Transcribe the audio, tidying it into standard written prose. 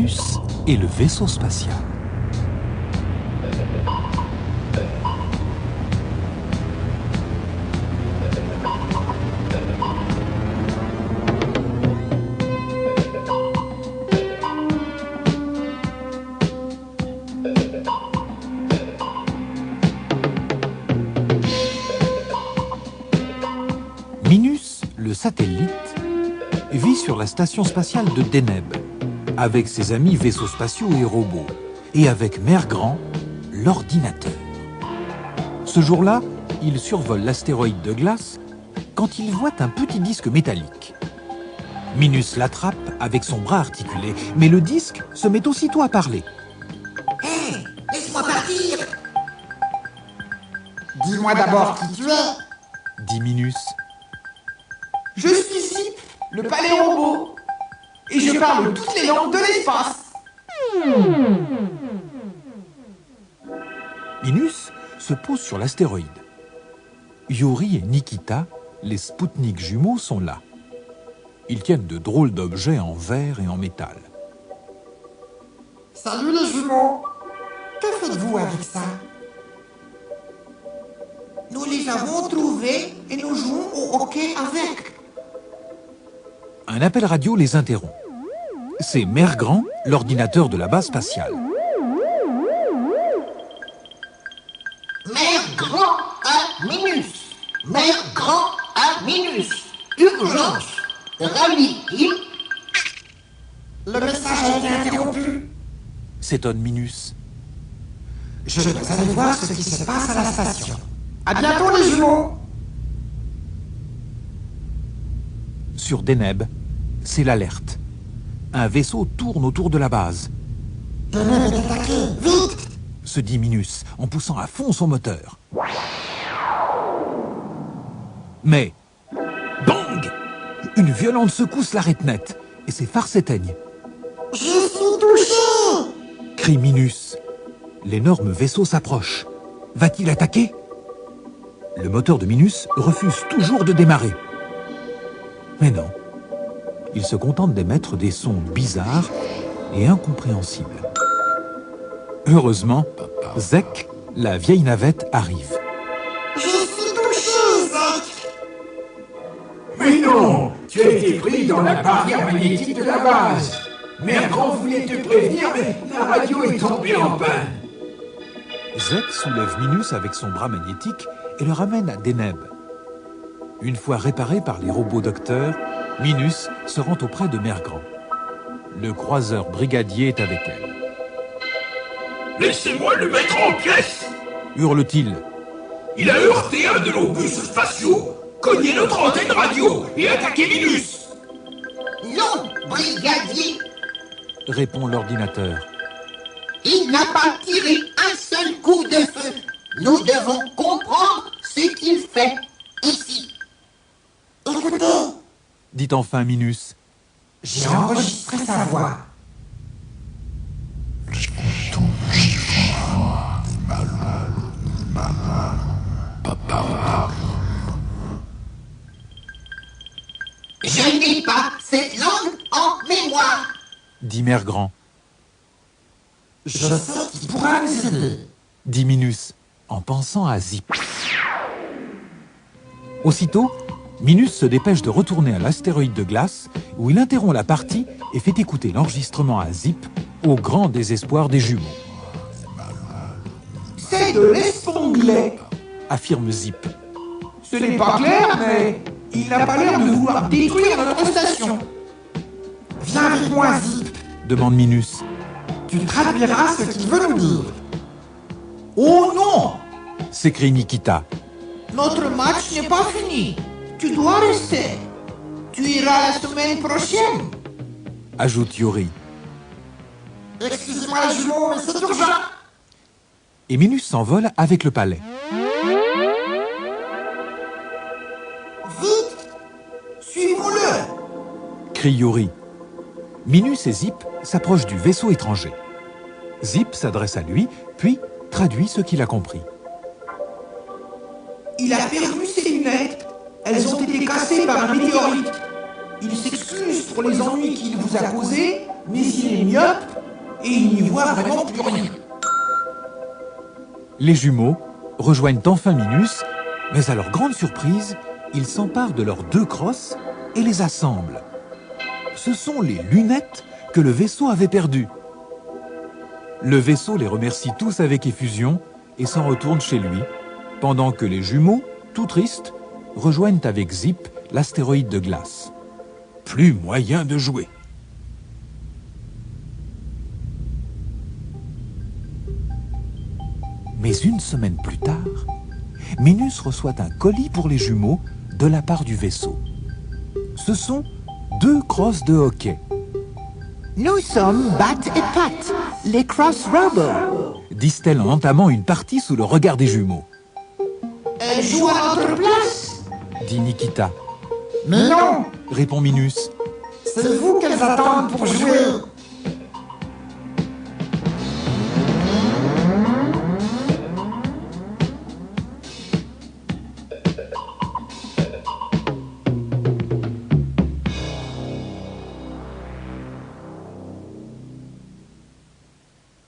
Minus et le vaisseau spatial. Minus, le satellite, vit sur la station spatiale de Deneb, avec ses amis vaisseaux spatiaux et robots, et avec Mère Grand, l'ordinateur. Ce jour-là, il survole l'astéroïde de glace quand il voit un petit disque métallique. Minus l'attrape avec son bras articulé, mais le disque se met aussitôt à parler. Hé, laisse-moi partir! Dis-moi d'abord qui tu es. Dit Minus. Je suis Zip, le palais robot, et je parle toutes les langues de l'espace. Minus se pose sur l'astéroïde. Yuri et Nikita, les Spoutnik jumeaux, sont là. Ils tiennent de drôles d'objets en verre et en métal. Salut les jumeaux. Que faites-vous avec ça? Nous les avons trouvés et nous jouons au hockey avec. Un appel radio les interrompt. C'est Mère Grand, l'ordinateur de la base spatiale. Mère Grand à Minus. Mère Grand à Minus. Urgence. Rallye. Le message a été interrompu. S'étonne Minus. Je dois aller voir ce qui se passe à la station. À bientôt les jumeaux. Sur Deneb, c'est l'alerte. Un vaisseau tourne autour de la base. Deneb est attaqué, vite! Se dit Minus en poussant à fond son moteur. Mais, bang! Une violente secousse l'arrête net et ses phares s'éteignent. Je suis touché! Crie Minus. L'énorme vaisseau s'approche. Va-t-il attaquer? Le moteur de Minus refuse toujours de démarrer. Mais non. Il se contente d'émettre des sons bizarres et incompréhensibles. Heureusement, Zek, la vieille navette, arrive. Je suis touché, Zek! Mais non, tu as été pris dans la barrière magnétique de la base. Mère Grand voulait te prévenir, mais la radio est tombée en panne. Zek soulève Minus avec son bras magnétique et le ramène à Deneb. Une fois réparé par les robots docteurs, Minus se rend auprès de Mère Grand. Le croiseur brigadier est avec elle. Laissez-moi le mettre en pièces! Hurle-t-il. Il a heurté un de nos bus spatiaux, cogné notre antenne radio et attaqué Minus! Non, brigadier. Répond l'ordinateur. Il n'a pas tiré un seul coup de feu. Nous devons comprendre ce qu'il fait ici. Écoutez, Dit enfin Minus. j'ai enregistré sa voix. Je n'ai pas cette langue en mémoire. Dit Mère Grand. Je sais qui pourra nous aider. Dit Minus, en pensant à Zip. Aussitôt, Minus se dépêche de retourner à l'astéroïde de glace, où il interrompt la partie et fait écouter l'enregistrement à Zip, au grand désespoir des jumeaux. C'est de l'esponglet. Affirme Zip. Ce n'est pas clair, mais il n'a pas l'air de vouloir détruire notre station. Viens avec moi, Zip. Demande Minus. Tu traduiras ce qu'il veut nous dire. Oh non! S'écrie Nikita. Notre match n'est pas fini. Tu dois rester. Tu iras la semaine prochaine. Ajoute Yuri. Excusez-moi les jumeaux, mais c'est urgent. Et Minus s'envole avec le palais. Vite! Suivons-le. Crie Yuri. Minus et Zip s'approchent du vaisseau étranger. Zip s'adresse à lui, puis traduit ce qu'il a compris. Il a perdu ses lunettes. Elles ont été cassées par un météorite. Il s'excuse pour les ennuis qu'il vous a causés, mais il est myope et il n'y voit vraiment plus rien. Les jumeaux rejoignent enfin Minus, mais à leur grande surprise, ils s'emparent de leurs 2 crosses et les assemblent. Ce sont les lunettes que le vaisseau avait perdues. Le vaisseau les remercie tous avec effusion et s'en retourne chez lui, pendant que les jumeaux, tout tristes, rejoignent avec Zip l'astéroïde de glace. Plus moyen de jouer. Mais une semaine plus tard, Minus reçoit un colis pour les jumeaux de la part du vaisseau. Ce sont 2 crosses de hockey. Nous sommes Bat et Pat, les Cross Robots. Disent-elles en entamant une partie sous le regard des jumeaux. Elle joue à notre place. Dit Nikita. Mais non, Répond Minus. c'est vous qu'elles attendent pour jouer.